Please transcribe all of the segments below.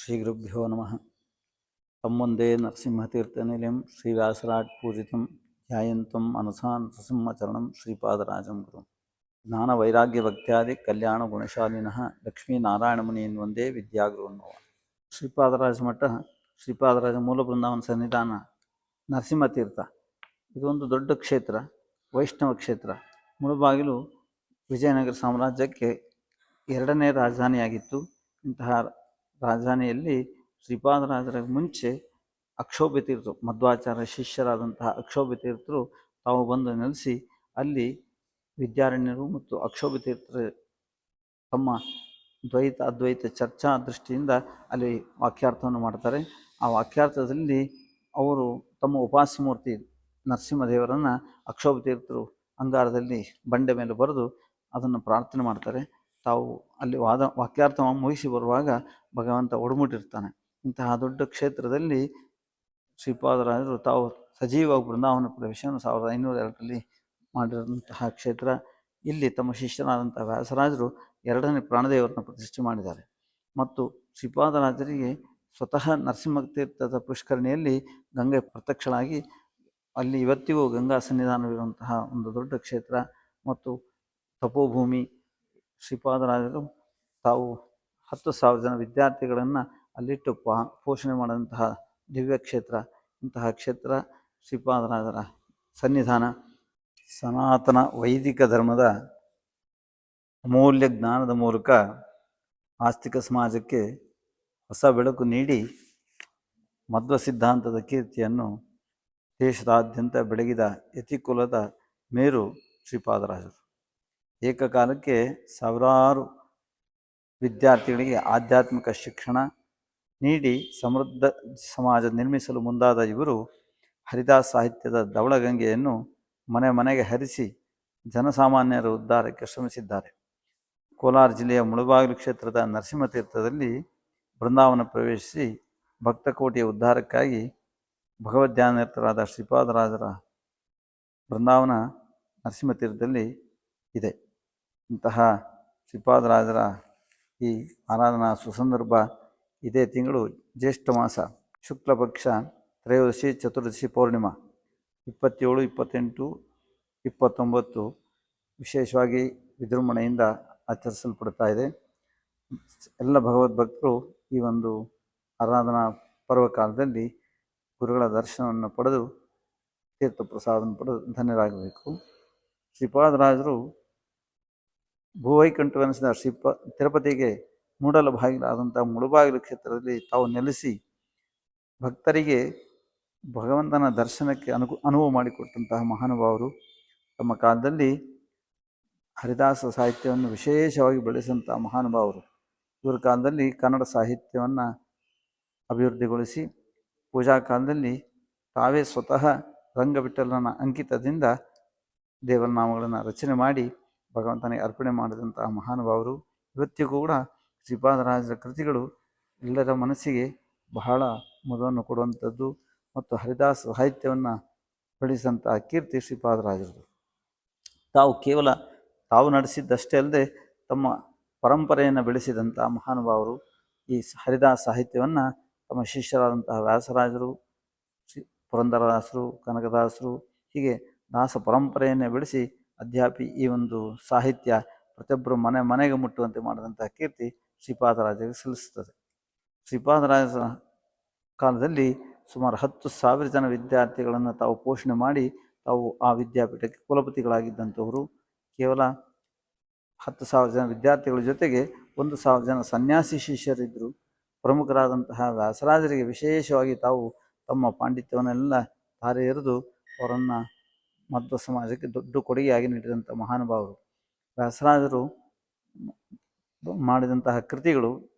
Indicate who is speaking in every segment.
Speaker 1: ಶ್ರೀಗುರುಭ್ಯೋ ನಮಃ. ತಮ್ಮೊಂದೇ ನರಸಿಂಹತೀರ್ಥನಿಲಯಂ ಶ್ರೀವ್ಯಾಸರಾಟ್ ಪೂಜಿತಂ ಧ್ಯಾಯಂತಂ ಮನಸಾ ನರಸಿಂಹಚರಣಂ ಶ್ರೀಪಾದರಾಜಂ ಗುರು. ಜ್ಞಾನ ವೈರಾಗ್ಯ ಭಕ್ತ್ಯಾದಿ ಕಲ್ಯಾಣ ಗುಣಶಾಲಿನಃ ಲಕ್ಷ್ಮೀನಾರಾಯಣಮುನಿಯನ್ನು ಒಂದೇ ವಿದ್ಯಾಗುರುನ್ನವ. ಶ್ರೀಪಾದರಾಜ ಮಠ, ಶ್ರೀಪಾದರಾಜ ಮೂಲ ಬೃಂದಾವನ ಸನ್ನಿಧಾನ, ನರಸಿಂಹತೀರ್ಥ. ಇದೊಂದು ದೊಡ್ಡ ಕ್ಷೇತ್ರ, ವೈಷ್ಣವ ಕ್ಷೇತ್ರ. ಮುಳುಬಾಗಿಲು ವಿಜಯನಗರ ಸಾಮ್ರಾಜ್ಯಕ್ಕೆ ಎರಡನೇ ರಾಜಧಾನಿಯಾಗಿತ್ತು. ಇಂತಹ ರಾಜಧಾನಿಯಲ್ಲಿ ಶ್ರೀಪಾದರಾಜರ ಮುಂಚೆ ಅಕ್ಷೋಭ್ಯತೀರ್ಥರು, ಮಧ್ವಾಚಾರ್ಯ ಶಿಷ್ಯರಾದಂತಹ ಅಕ್ಷೋಭ್ಯತೀರ್ಥರು ತಾವು ಬಂದು ನೆಲೆಸಿ ಅಲ್ಲಿ ವಿದ್ಯಾರಣ್ಯರು ಮತ್ತು ಅಕ್ಷೋಭ್ಯತೀರ್ಥರು ತಮ್ಮ ದ್ವೈತ ಅದ್ವೈತ ಚರ್ಚಾ ದೃಷ್ಟಿಯಿಂದ ಅಲ್ಲಿ ವಾಕ್ಯಾರ್ಥವನ್ನು ಮಾಡ್ತಾರೆ. ಆ ವಾಕ್ಯಾರ್ಥದಲ್ಲಿ ಅವರು ತಮ್ಮ ಉಪಾಸ್ಯಮೂರ್ತಿ ನರಸಿಂಹದೇವರನ್ನು ಅಕ್ಷೋಭ್ಯತೀರ್ಥರು ಅಂಗಾರದಲ್ಲಿ ಬಂಡೆ ಮೇಲೆ ಬರೆದು ಅದನ್ನು ಪ್ರಾರ್ಥನೆ ಮಾಡ್ತಾರೆ. ತಾವು ಅಲ್ಲಿ ವಾಕ್ಯಾರ್ಥ ಮುಗಿಸಿ ಬರುವಾಗ ಭಗವಂತ ಒಡಮುಟ್ಟಿರ್ತಾನೆ. ಇಂತಹ ದೊಡ್ಡ ಕ್ಷೇತ್ರದಲ್ಲಿ ಶ್ರೀಪಾದರಾಜರು ತಾವು ಸಜೀವ ಬೃಂದಾವನ ಪ್ರವೇಶವನ್ನು 1502ರಲ್ಲಿ ಮಾಡಿರುವಂತಹ ಕ್ಷೇತ್ರ. ಇಲ್ಲಿ ತಮ್ಮ ಶಿಷ್ಯನಾದಂತಹ ವ್ಯಾಸರಾಜರು ಎರಡನೇ ಪ್ರಾಣದೇವರನ್ನು ಪ್ರತಿಷ್ಠೆ ಮಾಡಿದ್ದಾರೆ. ಮತ್ತು ಶ್ರೀಪಾದರಾಜರಿಗೆ ಸ್ವತಃ ನರಸಿಂಹತೀರ್ಥದ ಪುಷ್ಕರಣಿಯಲ್ಲಿ ಗಂಗೆ ಪ್ರತ್ಯಕ್ಷಳಾಗಿ ಅಲ್ಲಿ ಇವತ್ತಿಗೂ ಗಂಗಾ ಸನ್ನಿಧಾನವಿರುವಂತಹ ಒಂದು ದೊಡ್ಡ ಕ್ಷೇತ್ರ ಮತ್ತು ತಪೋಭೂಮಿ. ಶ್ರೀಪಾದರಾಜರು ತಾವು 10,000 ಜನ ವಿದ್ಯಾರ್ಥಿಗಳನ್ನು ಅಲ್ಲಿಟ್ಟು ಪೋಷಣೆ ಮಾಡಿದಂತಹ ದಿವ್ಯ ಕ್ಷೇತ್ರ. ಇಂತಹ ಕ್ಷೇತ್ರ ಶ್ರೀಪಾದರಾಜರ ಸನ್ನಿಧಾನ. ಸನಾತನ ವೈದಿಕ ಧರ್ಮದ ಅಮೂಲ್ಯ ಜ್ಞಾನದ ಮೂಲಕ ಆಸ್ತಿಕ ಸಮಾಜಕ್ಕೆ ಹೊಸ ಬೆಳಕು ನೀಡಿ ಮಧ್ವ ಸಿದ್ಧಾಂತದ ಕೀರ್ತಿಯನ್ನು ದೇಶದಾದ್ಯಂತ ಬೆಳಗಿದ ಯತಿಕುಲದ ಮೇರು ಶ್ರೀಪಾದರಾಜರು. ಏಕಕಾಲಕ್ಕೆ ಸಾವಿರಾರು ವಿದ್ಯಾರ್ಥಿಗಳಿಗೆ ಆಧ್ಯಾತ್ಮಿಕ ಶಿಕ್ಷಣ ನೀಡಿ ಸಮೃದ್ಧ ಸಮಾಜ ನಿರ್ಮಿಸಲು ಮುಂದಾದ ಇವರು ಹರಿದಾಸ ಸಾಹಿತ್ಯದ ಧವಳಗಂಗೆಯನ್ನು ಮನೆ ಮನೆಗೆ ಹರಿಸಿ ಜನಸಾಮಾನ್ಯರ ಉದ್ಧಾರಕ್ಕೆ ಶ್ರಮಿಸಿದ್ದಾರೆ. ಕೋಲಾರ ಜಿಲ್ಲೆಯ ಮುಳುಬಾಗಿಲು ಕ್ಷೇತ್ರದ ನರಸಿಂಹತೀರ್ಥದಲ್ಲಿ ಬೃಂದಾವನ ಪ್ರವೇಶಿಸಿ ಭಕ್ತಕೋಟಿಯ ಉದ್ಧಾರಕ್ಕಾಗಿ ಭಗವದ್ಧ್ಯಾನನಿರತರಾದ ಶ್ರೀಪಾದರಾಜರ ಬೃಂದಾವನ ನರಸಿಂಹತೀರ್ಥದಲ್ಲಿ ಇದೆ. ಇಂತಹ ಶ್ರೀಪಾದರಾಜರ ಈ ಆರಾಧನಾ ಸುಸಂದರ್ಭ ಇದೇ ತಿಂಗಳು ಜ್ಯೇಷ್ಠ ಮಾಸ ಶುಕ್ಲ ಪಕ್ಷ ತ್ರಯೋದಶಿ ಚತುರ್ದಶಿ ಪೌರ್ಣಿಮಾ 27, 28, 29 ವಿಶೇಷವಾಗಿ ವಿಜೃಂಭಣೆಯಿಂದ ಆಚರಿಸಲ್ಪಡ್ತಾ ಇದೆ. ಎಲ್ಲ ಭಗವದ್ಭಕ್ತರು ಈ ಒಂದು ಆರಾಧನಾ ಪರ್ವಕಾಲದಲ್ಲಿ ಗುರುಗಳ ದರ್ಶನವನ್ನು ಪಡೆದು ತೀರ್ಥ ಪ್ರಸಾದವನ್ನು ಪಡೆದು ಧನ್ಯರಾಗಬೇಕು. ಶ್ರೀಪಾದರಾಜರು ಭೂವೈಕಂಠವೆನಿಸಿದ ತಿರುಪತಿಗೆ ಮೂಡಲ ಬಾಗಿಲಾದಂಥ ಮುಳುಬಾಗಿಲು ಕ್ಷೇತ್ರದಲ್ಲಿ ತಾವು ನೆಲೆಸಿ ಭಕ್ತರಿಗೆ ಭಗವಂತನ ದರ್ಶನಕ್ಕೆ ಅನುವು ಮಾಡಿಕೊಟ್ಟಂತಹ ಮಹಾನುಭಾವರು. ತಮ್ಮ ಕಾಲದಲ್ಲಿ ಹರಿದಾಸ ಸಾಹಿತ್ಯವನ್ನು ವಿಶೇಷವಾಗಿ ಬೆಳೆಸಿದಂತಹ ಮಹಾನುಭಾವರು. ಇವರ ಕಾಲದಲ್ಲಿ ಕನ್ನಡ ಸಾಹಿತ್ಯವನ್ನು ಅಭಿವೃದ್ಧಿಗೊಳಿಸಿ ಪೂಜಾ ಕಾಲದಲ್ಲಿ ತಾವೇ ಸ್ವತಃ ರಂಗವಿಠಲನ ಅಂಕಿತದಿಂದ ದೇವರ ನಾಮಗಳನ್ನು ರಚನೆ ಮಾಡಿ ಭಗವಂತನಿಗೆ ಅರ್ಪಣೆ ಮಾಡಿದಂತಹ ಮಹಾನುಭಾವರು. ಇವತ್ತಿಗೂ ಕೂಡ ಶ್ರೀಪಾದರಾಜರ ಕೃತಿಗಳು ಎಲ್ಲರ ಮನಸ್ಸಿಗೆ ಬಹಳ ಮುದವನ್ನು ಕೊಡುವಂಥದ್ದು ಮತ್ತು ಹರಿದಾಸ ಸಾಹಿತ್ಯವನ್ನು ಬೆಳೆಸಿದಂತಹ ಕೀರ್ತಿ ಶ್ರೀಪಾದರಾಜರದು. ತಾವು ನಡೆಸಿದ್ದಷ್ಟೇ ಅಲ್ಲದೆ ತಮ್ಮ ಪರಂಪರೆಯನ್ನು ಬೆಳೆಸಿದಂಥ ಮಹಾನುಭಾವರು. ಈ ಹರಿದಾಸ ಸಾಹಿತ್ಯವನ್ನು ತಮ್ಮ ಶಿಷ್ಯರಾದಂತಹ ವ್ಯಾಸರಾಜರು, ಪುರಂದರದಾಸರು, ಕನಕದಾಸರು ಹೀಗೆ ದಾಸ ಪರಂಪರೆಯನ್ನೇ ಬೆಳೆಸಿ ಅದ್ಯಾಪಿ ಈ ಒಂದು ಸಾಹಿತ್ಯ ಪ್ರತಿಯೊಬ್ಬರು ಮನೆ ಮನೆಗೆ ಮುಟ್ಟುವಂತೆ ಮಾಡಿದಂತಹ ಕೀರ್ತಿ ಶ್ರೀಪಾದರಾಜರಿಗೆ ಸಲ್ಲಿಸುತ್ತದೆ. ಶ್ರೀಪಾದರಾಜರ ಕಾಲದಲ್ಲಿ ಸುಮಾರು 10,000 ಜನ ವಿದ್ಯಾರ್ಥಿಗಳನ್ನು ತಾವು ಪೋಷಣೆ ಮಾಡಿ ತಾವು ಆ ವಿದ್ಯಾಪೀಠಕ್ಕೆ ಕುಲಪತಿಗಳಾಗಿದ್ದಂಥವರು. ಕೇವಲ 10,000 ಜನ ವಿದ್ಯಾರ್ಥಿಗಳ ಜೊತೆಗೆ 1,000 ಜನ ಸನ್ಯಾಸಿ ಶಿಷ್ಯರಿದ್ದರು. ಪ್ರಮುಖರಾದಂತಹ ವ್ಯಾಸರಾಜರಿಗೆ ವಿಶೇಷವಾಗಿ ತಾವು ತಮ್ಮ ಪಾಂಡಿತ್ಯವನ್ನೆಲ್ಲ ತಾರೆ ಎರೆದು ಅವರನ್ನು ಮಧ್ವ ಸಮಾಜಕ್ಕೆ ದೊಡ್ಡ ಕೊಡುಗೆಯಾಗಿ ನೀಡಿದಂಥ ಮಹಾನುಭಾವರು. ವ್ಯಾಸರಾಜರು ಮಾಡಿದಂತಹ ಕೃತಿಗಳು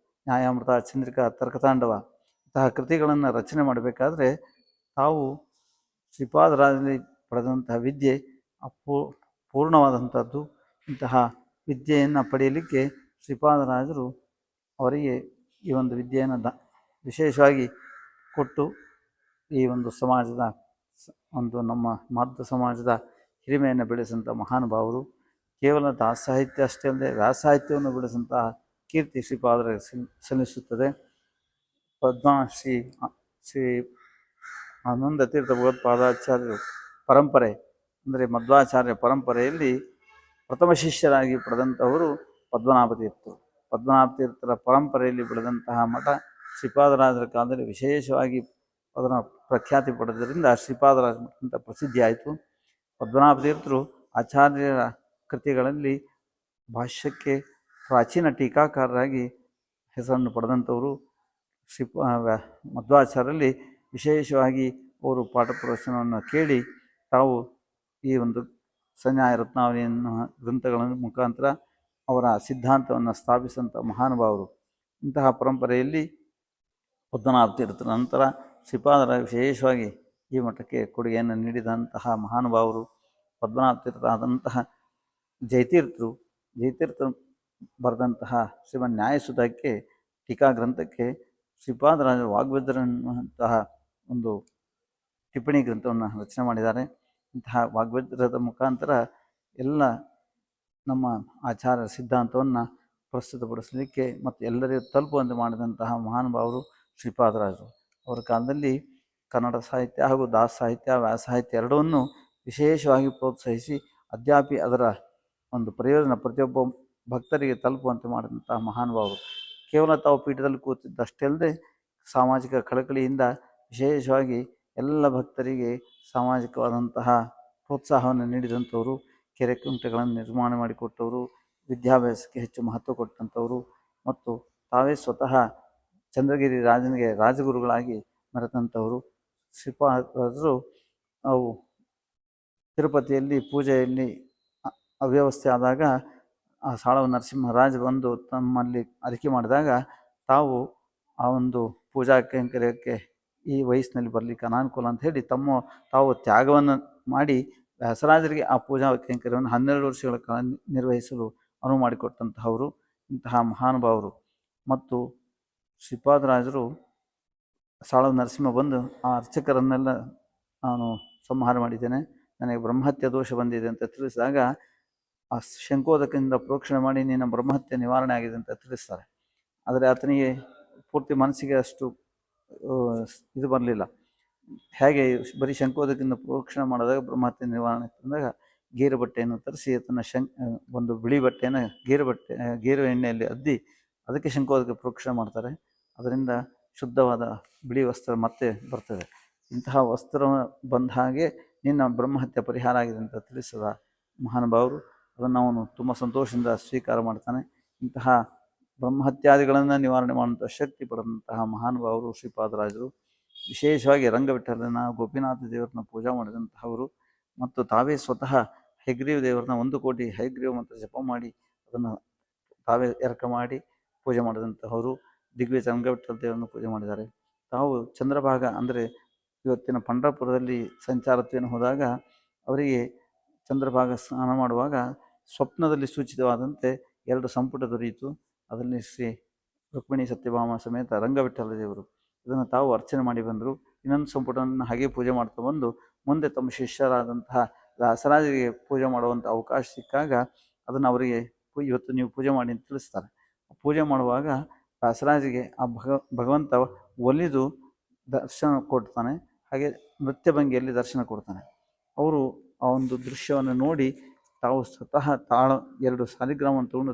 Speaker 1: ನ್ಯಾಯಾಮೃತ, ಚಂದ್ರಿಕಾ, ತರ್ಕತಾಂಡವ ಇಂತಹ ಕೃತಿಗಳನ್ನು ರಚನೆ ಮಾಡಬೇಕಾದ್ರೆ ತಾವು ಶ್ರೀಪಾದರಾಜರಲ್ಲಿ ಪಡೆದಂತಹ ವಿದ್ಯೆ ಪೂರ್ಣವಾದಂಥದ್ದು. ಇಂತಹ ವಿದ್ಯೆಯನ್ನು ಪಡೆಯಲಿಕ್ಕೆ ಶ್ರೀಪಾದರಾಜರು ಅವರಿಗೆ ಈ ಒಂದು ವಿದ್ಯೆಯನ್ನು ವಿಶೇಷವಾಗಿ ಕೊಟ್ಟು ಈ ಒಂದು ಸಮಾಜದ ನಮ್ಮ ಮಧ್ವ ಸಮಾಜದ ಹಿರಿಮೆಯನ್ನು ಬೆಳೆಸಿದಂಥ ಮಹಾನುಭಾವರು. ಕೇವಲ ದಾಸ ಸಾಹಿತ್ಯ ಅಷ್ಟೇ ಅಲ್ಲದೆ ವ್ಯಾಸ ಸಾಹಿತ್ಯವನ್ನು ಬೆಳೆಸಿದಂತಹ ಕೀರ್ತಿ ಶ್ರೀಪಾದರಿಗೆ ಸಲ್ಲಿಸುತ್ತದೆ. ಪದ್ಮ ಶ್ರೀ ಆನಂದ ತೀರ್ಥ ಭಗವತ್ಪಾದಾಚಾರ್ಯರು ಪರಂಪರೆ ಅಂದರೆ ಮಧ್ವಾಚಾರ್ಯ ಪರಂಪರೆಯಲ್ಲಿ ಪ್ರಥಮ ಶಿಷ್ಯರಾಗಿ ಪಡೆದಂಥವರು ಪದ್ಮನಾಭ ತೀರ್ಥರು. ಪದ್ಮನಾಭ ತೀರ್ಥರ ಪರಂಪರೆಯಲ್ಲಿ ಬೆಳೆದಂತಹ ಮಠ ಶ್ರೀಪಾದರಾಜರ ಕಾಲದಲ್ಲಿ ವಿಶೇಷವಾಗಿ ಅದರ ಪ್ರಖ್ಯಾತಿ ಪಡೆದರಿಂದ ಶ್ರೀಪಾದರಾಜ ಮಠ ಅಂತ ಪ್ರಸಿದ್ಧಿ ಆಯಿತು. ಪದ್ಮನಾಭ ತೀರ್ಥರು ಆಚಾರ್ಯರ ಕೃತಿಗಳಲ್ಲಿ ಭಾಷ್ಯಕ್ಕೆ ಪ್ರಾಚೀನ ಟೀಕಾಕಾರರಾಗಿ ಹೆಸರನ್ನು ಪಡೆದಂಥವರು. ಮಧ್ವಾಚಾರ್ಯರಲ್ಲಿ ವಿಶೇಷವಾಗಿ ಅವರು ಪಾಠ ಪ್ರವಚನವನ್ನು ಕೇಳಿ ತಾವು ಈ ಒಂದು ಸಂನ್ಯಾಯ ರತ್ನಾವಳಿಯನ್ನು ಗ್ರಂಥಗಳ ಮುಖಾಂತರ ಅವರ ಸಿದ್ಧಾಂತವನ್ನು ಸ್ಥಾಪಿಸಿದಂಥ ಮಹಾನುಭಾವರು. ಇಂತಹ ಪರಂಪರೆಯಲ್ಲಿ ಪದ್ಮನಾಭ ತೀರ್ಥರ ನಂತರ ಶ್ರೀಪಾದರ ವಿಶೇಷವಾಗಿ ಈ ಮಠಕ್ಕೆ ಕೊಡುಗೆಯನ್ನು ನೀಡಿದಂತಹ ಮಹಾನುಭಾವರು ಪದ್ಮನಾಭ ತೀರ್ಥ ಆದಂತಹ ಜಯತೀರ್ಥರು. ಜಯತೀರ್ಥರು ಬರೆದಂತಹ ಶ್ರೀಮನ್ ನ್ಯಾಯಸುಧಕ್ಕೆ ಟೀಕಾ ಗ್ರಂಥಕ್ಕೆ ಶ್ರೀಪಾದರಾಜರು ವಾಗ್ಭದ್ರನಂತಹ ಒಂದು ಟಿಪ್ಪಣಿ ಗ್ರಂಥವನ್ನು ರಚನೆ ಮಾಡಿದ್ದಾರೆ. ಇಂತಹ ವಾಗ್ಭದ್ರದ ಮುಖಾಂತರ ಎಲ್ಲ ನಮ್ಮ ಆಚಾರ್ಯ ಸಿದ್ಧಾಂತವನ್ನು ಪ್ರಸ್ತುತಪಡಿಸಲಿಕ್ಕೆ ಮತ್ತು ಎಲ್ಲರಿಗೂ ತಲುಪುವಂತೆ ಮಾಡಿದಂತಹ ಮಹಾನುಭಾವರು ಶ್ರೀಪಾದರಾಜರು. ಅವರ ಕಾಲದಲ್ಲಿ ಕನ್ನಡ ಸಾಹಿತ್ಯ ಹಾಗೂ ದಾಸ ಸಾಹಿತ್ಯ ವ್ಯಾಸ ಸಾಹಿತ್ಯ ಎರಡನ್ನೂ ವಿಶೇಷವಾಗಿ ಪ್ರೋತ್ಸಾಹಿಸಿ ಅದ್ಯಾಪಿ ಅದರ ಒಂದು ಪ್ರಯೋಜನ ಪ್ರತಿಯೊಬ್ಬ ಭಕ್ತರಿಗೆ ತಲುಪುವಂತೆ ಮಾಡಿದಂತಹ ಮಹಾನುಭಾವರು. ಕೇವಲ ತಾವು ಪೀಠದಲ್ಲಿ ಕೂತಿದ್ದಷ್ಟೇ ಅಲ್ಲದೆ ಸಾಮಾಜಿಕ ಕಳಕಳಿಯಿಂದ ವಿಶೇಷವಾಗಿ ಎಲ್ಲ ಭಕ್ತರಿಗೆ ಸಾಮಾಜಿಕವಾದಂತಹ ಪ್ರೋತ್ಸಾಹವನ್ನು ನೀಡಿದಂಥವರು, ಕೆರೆ ಕುಂಟೆಗಳನ್ನು ನಿರ್ಮಾಣ ಮಾಡಿಕೊಟ್ಟವರು, ವಿದ್ಯಾಭ್ಯಾಸಕ್ಕೆ ಹೆಚ್ಚು ಮಹತ್ವ ಕೊಟ್ಟಂಥವರು ಮತ್ತು ತಾವೇ ಸ್ವತಃ ಚಂದ್ರಗಿರಿ ರಾಜನಿಗೆ ರಾಜಗುರುಗಳಾಗಿ ಮೆರೆದಂಥವರು. ಶ್ರೀಪಾದರಾಜರು ಅವು ತಿರುಪತಿಯಲ್ಲಿ ಪೂಜೆಯಲ್ಲಿ ಅವ್ಯವಸ್ಥೆ ಆದಾಗ ಆ ಸಾಳವ ನರಸಿಂಹರಾಜ ಬಂದು ತಮ್ಮಲ್ಲಿ ಅರಿಕೆ ಮಾಡಿದಾಗ ತಾವು ಆ ಒಂದು ಪೂಜಾ ಕೈಂಕರ್ಯಕ್ಕೆ ಈ ವಯಸ್ಸಿನಲ್ಲಿ ಬರಲಿಕ್ಕೆ ಅನಾನುಕೂಲ ಅಂತ ಹೇಳಿ ತಾವು ತ್ಯಾಗವನ್ನು ಮಾಡಿ ವ್ಯಾಸರಾಜರಿಗೆ ಆ ಪೂಜಾ ಕೈಂಕರ್ಯವನ್ನು 12 ವರ್ಷಗಳ ಕಾಲ ನಿರ್ವಹಿಸಲು ಅನುವು ಮಾಡಿಕೊಟ್ಟಂತಹವರು ಇಂತಹ ಮಹಾನುಭಾವರು. ಮತ್ತು ಶ್ರೀಪಾದರಾಜರು ಸಾಳವ ನರಸಿಂಹ ಬಂದು ಆ ಅರ್ಚಕರನ್ನೆಲ್ಲ ನಾನು ಸಂಹಾರ ಮಾಡಿದ್ದೇನೆ, ನನಗೆ ಬ್ರಹ್ಮಹತ್ಯೆ ದೋಷ ಬಂದಿದೆ ಅಂತ ತಿಳಿಸಿದಾಗ ಆ ಶಂಕೋದಕದಿಂದ ಪ್ರೋಕ್ಷಣೆ ಮಾಡಿ ನಿನ್ನ ಬ್ರಹ್ಮಹತ್ಯೆ ನಿವಾರಣೆ ಆಗಿದೆ ಅಂತ ತಿಳಿಸ್ತಾರೆ. ಆದರೆ ಆತನಿಗೆ ಪೂರ್ತಿ ಮನಸ್ಸಿಗೆ ಅಷ್ಟು ಇದು ಬರಲಿಲ್ಲ. ಹೇಗೆ ಬರೀ ಶಂಕೋದಕದಿಂದ ಪ್ರೋಕ್ಷಣೆ ಮಾಡಿದಾಗ ಬ್ರಹ್ಮಹತ್ಯೆ ನಿವಾರಣೆ ತಂದಾಗ ಗೇರು ಬಟ್ಟೆಯನ್ನು ತರಿಸಿ ಅದನ್ನು ಒಂದು ಬಿಳಿ ಬಟ್ಟೆಯನ್ನು ಗೇರು ಎಣ್ಣೆಯಲ್ಲಿ ಅದ್ದಿ ಅದಕ್ಕೆ ಶಂಕೋದಕ ಪ್ರೋಕ್ಷಣೆ ಮಾಡ್ತಾರೆ. ಅದರಿಂದ ಶುದ್ಧವಾದ ಬಿಳಿ ವಸ್ತ್ರ ಮತ್ತೆ ಬರ್ತದೆ. ಇಂತಹ ವಸ್ತ್ರ ಬಂದ ಹಾಗೆ ನಿನ್ನ ಬ್ರಹ್ಮಹತ್ಯೆ ಪರಿಹಾರ ಆಗಿದೆ ಅಂತ ತಿಳಿಸಿದ ಮಹಾನುಭಾವರು ಅದನ್ನು ಅವನು ತುಂಬ ಸಂತೋಷದಿಂದ ಸ್ವೀಕಾರ ಮಾಡ್ತಾನೆ. ಇಂತಹ ಬ್ರಹ್ಮಹತ್ಯಾದಿಗಳನ್ನು ನಿವಾರಣೆ ಮಾಡುವಂಥ ಶಕ್ತಿ ಪಡೆದಂತಹ ಮಹಾನುಭಾವರು ಶ್ರೀಪಾದರಾಜರು. ವಿಶೇಷವಾಗಿ ರಂಗವಿಠಲನ ಗೋಪಿನಾಥ ದೇವರನ್ನ ಪೂಜಾ ಮಾಡಿದಂತಹವರು ಮತ್ತು ತಾವೇ ಸ್ವತಃ ಹಯಗ್ರೀವ ದೇವರನ್ನ 1 ಕೋಟಿ ಹಯಗ್ರೀವ ಮಂತ್ರ ಜಪ ಮಾಡಿ ಅದನ್ನು ತಾವೇ ಎರಕ ಮಾಡಿ ಪೂಜೆ ಮಾಡಿದಂತಹವರು. ದಿಗ್ವಿಜಯ ರಂಗವಿಠಲ ದೇವರನ್ನು ಪೂಜೆ ಮಾಡಿದ್ದಾರೆ. ತಾವು ಚಂದ್ರಭಾಗ ಅಂದರೆ ಇವತ್ತಿನ ಪಂಢರಪುರದಲ್ಲಿ ಸಂಚಾರತ್ವೇನು ಹೋದಾಗ ಅವರಿಗೆ ಚಂದ್ರಭಾಗ ಸ್ನಾನ ಮಾಡುವಾಗ ಸ್ವಪ್ನದಲ್ಲಿ ಸೂಚಿತವಾದಂತೆ 2 ಸಂಪುಟ ದೊರೆಯಿತು. ಅದರಲ್ಲಿ ಶ್ರೀ ರುಕ್ಮಿಣಿ ಸತ್ಯಭಾಮ ಸಮೇತ ರಂಗವಿಠಲ ದೇವರು ಇದನ್ನು ತಾವು ಅರ್ಚನೆ ಮಾಡಿ ಬಂದರು. ಇನ್ನೊಂದು ಸಂಪುಟವನ್ನು ಹಾಗೆ ಪೂಜೆ ಮಾಡ್ತಾ ಬಂದು ಮುಂದೆ ತಮ್ಮ ಶಿಷ್ಯರಾದಂತಹ ವ್ಯಾಸರಾಜರಿಗೆ ಪೂಜೆ ಮಾಡುವಂಥ ಅವಕಾಶ ಸಿಕ್ಕಾಗ ಅದನ್ನು ಅವರಿಗೆ ಇವತ್ತು ನೀವು ಪೂಜೆ ಮಾಡಿ ಅಂತ ತಿಳಿಸ್ತಾರೆ. ಪೂಜೆ ಮಾಡುವಾಗ ವ್ಯಾಸರಾಜರಿಗೆ ಆ ಭಗವಂತ ಒಲಿದು ದರ್ಶನ ಕೊಡ್ತಾನೆ, ಹಾಗೆ ನೃತ್ಯ ಭಂಗಿಯಲ್ಲಿ ದರ್ಶನ ಕೊಡ್ತಾನೆ. ಅವರು ಆ ಒಂದು ದೃಶ್ಯವನ್ನು ನೋಡಿ ತಾವು ಸ್ವತಃ 2 ಸಾಲಿಗ್ರಾಮವನ್ನು ತಗೊಂಡು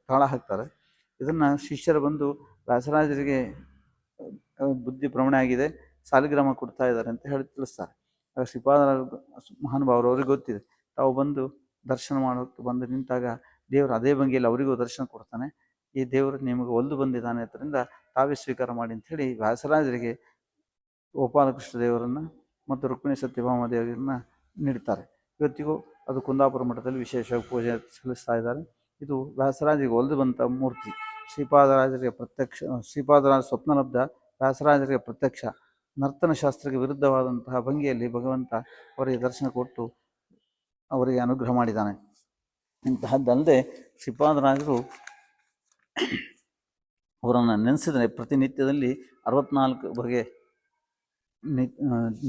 Speaker 1: ತಾಳ ಹಾಕ್ತಾರೆ. ಇದನ್ನು ಶಿಷ್ಯರು ಬಂದು ವ್ಯಾಸರಾಜರಿಗೆ ಬುದ್ಧಿ ಭ್ರಮಣೆ ಆಗಿದೆ, ಸಾಲಿಗ್ರಾಮ ಕೊಡ್ತಾ ಇದ್ದಾರೆ ಅಂತ ಹೇಳಿ ತಿಳಿಸ್ತಾರೆ. ಆಗ ಶ್ರೀಪಾದರಾಜ ಮಹಾನುಭಾವರು ಅವ್ರಿಗೆ ಗೊತ್ತಿದೆ. ತಾವು ಬಂದು ದರ್ಶನ ಮಾಡೋಕ್ಕೆ ಬಂದು ನಿಂತಾಗ ದೇವರು ಅದೇ ಭಂಗಿಯಲ್ಲಿ ಅವರಿಗೂ ದರ್ಶನ ಕೊಡ್ತಾನೆ. ಈ ದೇವರು ನಿಮಗೆ ಒಲಿದು ಬಂದಿದ್ದಾನೆ, ಅದರಿಂದ ತಾವೇ ಸ್ವೀಕಾರ ಮಾಡಿ ಅಂಥೇಳಿ ವ್ಯಾಸರಾಜರಿಗೆ ಗೋಪಾಲಕೃಷ್ಣ ದೇವರನ್ನು ಮತ್ತು ರುಕ್ಮಿಣಿ ಸತ್ಯಭಾಮ ದೇವರನ್ನ ನೀಡ್ತಾರೆ. ಇವತ್ತಿಗೂ ಅದು ಕುಂದಾಪುರ ಮಠದಲ್ಲಿ ವಿಶೇಷವಾಗಿ ಪೂಜೆ ಸಲ್ಲಿಸ್ತಾ ಇದ್ದಾರೆ. ಇದು ವ್ಯಾಸರಾಜರಿಗೆ ಒಲಿದು ಬಂಥ ಮೂರ್ತಿ. ಶ್ರೀಪಾದರಾಜರಿಗೆ ಪ್ರತ್ಯಕ್ಷ, ಶ್ರೀಪಾದರಾಜ ಸ್ವಪ್ನಲಬ್ಧ, ವ್ಯಾಸರಾಜರಿಗೆ ಪ್ರತ್ಯಕ್ಷ. ನರ್ತನ ಶಾಸ್ತ್ರಕ್ಕೆ ವಿರುದ್ಧವಾದಂತಹ ಭಂಗಿಯಲ್ಲಿ ಭಗವಂತ ಅವರಿಗೆ ದರ್ಶನ ಕೊಟ್ಟು ಅವರಿಗೆ ಅನುಗ್ರಹ ಮಾಡಿದ್ದಾನೆ. ಇಂತಹದ್ದಲ್ಲದೆ ಶ್ರೀಪಾದರಾಜರು ಅವರನ್ನು ನೆನೆಸಿದರೆ ಪ್ರತಿನಿತ್ಯದಲ್ಲಿ 64 ಬಗೆ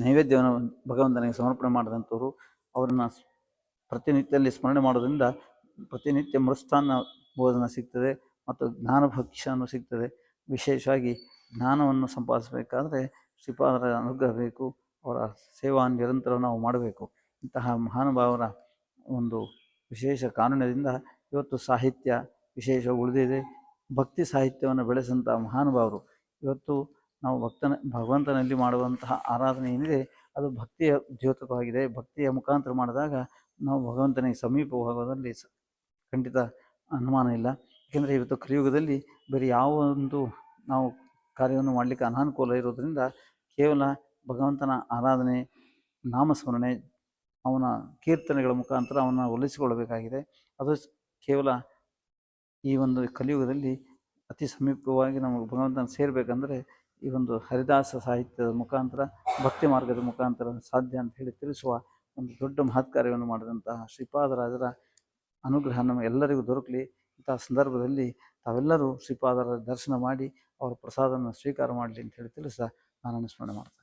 Speaker 1: ನೈವೇದ್ಯವನ್ನು ಭಗವಂತನಿಗೆ ಸಮರ್ಪಣೆ ಮಾಡಿದಂಥವರು. ಅವರನ್ನು ಪ್ರತಿನಿತ್ಯದಲ್ಲಿ ಸ್ಮರಣೆ ಮಾಡೋದ್ರಿಂದ ಪ್ರತಿನಿತ್ಯ ಮೃಷ್ಟಾನ್ನ ಭೋಜನ ಸಿಗ್ತದೆ ಮತ್ತು ಜ್ಞಾನಭಕ್ಷ್ಯನೂ ಸಿಗ್ತದೆ. ವಿಶೇಷವಾಗಿ ಜ್ಞಾನವನ್ನು ಸಂಪಾದಿಸಬೇಕಾದ್ರೆ ಶ್ರೀಪಾದರ ಅನುಗ್ರಹ ಬೇಕು. ಅವರ ಸೇವಾ ನಿರಂತರ ನಾವು ಮಾಡಬೇಕು. ಇಂತಹ ಮಹಾನುಭಾವರ ಒಂದು ವಿಶೇಷ ಕಾರುಣ್ಯದಿಂದ ಇವತ್ತು ಸಾಹಿತ್ಯ ವಿಶೇಷ ಉಳಿದಿದೆ. ಭಕ್ತಿ ಸಾಹಿತ್ಯವನ್ನು ಬೆಳೆಸಂಥ ಮಹಾನುಭಾವರು. ಇವತ್ತು ನಾವು ಭಗವಂತನಲ್ಲಿ ಮಾಡುವಂತಹ ಆರಾಧನೆ ಏನಿದೆ ಅದು ಭಕ್ತಿಯ ದ್ಯೋತಕವಾಗಿದೆ. ಭಕ್ತಿಯ ಮುಖಾಂತರ ಮಾಡಿದಾಗ ನಾವು ಭಗವಂತನಿಗೆ ಸಮೀಪವಾಗೋದ್ರಲ್ಲಿ ಖಂಡಿತ ಅನುಮಾನ ಇಲ್ಲ. ಏಕೆಂದರೆ ಇವತ್ತು ಕಲಿಯುಗದಲ್ಲಿ ಬೇರೆ ಯಾವ ಒಂದು ನಾವು ಕಾರ್ಯವನ್ನು ಮಾಡಲಿಕ್ಕೆ ಅನಾನುಕೂಲ ಇರೋದರಿಂದ ಕೇವಲ ಭಗವಂತನ ಆರಾಧನೆ, ನಾಮಸ್ಮರಣೆ, ಅವನ ಕೀರ್ತನೆಗಳ ಮುಖಾಂತರ ಅವನ್ನ ಒಲಿಸಿಕೊಳ್ಳಬೇಕಾಗಿದೆ. ಅದು ಕೇವಲ ಈ ಒಂದು ಕಲಿಯುಗದಲ್ಲಿ ಅತಿ ಸಮೀಪವಾಗಿ ನಮಗೆ ಭಗವಂತನ ಸೇರಬೇಕಂದ್ರೆ ಈ ಒಂದು ಹರಿದಾಸ ಸಾಹಿತ್ಯದ ಮುಖಾಂತರ, ಭಕ್ತಿ ಮಾರ್ಗದ ಮುಖಾಂತರ ಸಾಧ್ಯ ಅಂತ ಹೇಳಿ ತಿಳಿಸುವ ಒಂದು ದೊಡ್ಡ ಮಹತ್ ಕಾರ್ಯವನ್ನು ಮಾಡಿದಂತಹ ಶ್ರೀಪಾದರಾಜರ ಅನುಗ್ರಹ ನಮಗೆಲ್ಲರಿಗೂ ದೊರಕಲಿ. ಇಂತಹ ಸಂದರ್ಭದಲ್ಲಿ ತಾವೆಲ್ಲರೂ ಶ್ರೀಪಾದರ ದರ್ಶನ ಮಾಡಿ ಅವರ ಪ್ರಸಾದವನ್ನು ಸ್ವೀಕಾರ ಮಾಡಲಿ ಅಂತ ಹೇಳಿ ತಿಳಿಸ ನಾನು ಅನುಸ್ಮರಣೆ ಮಾಡ್ತೇನೆ.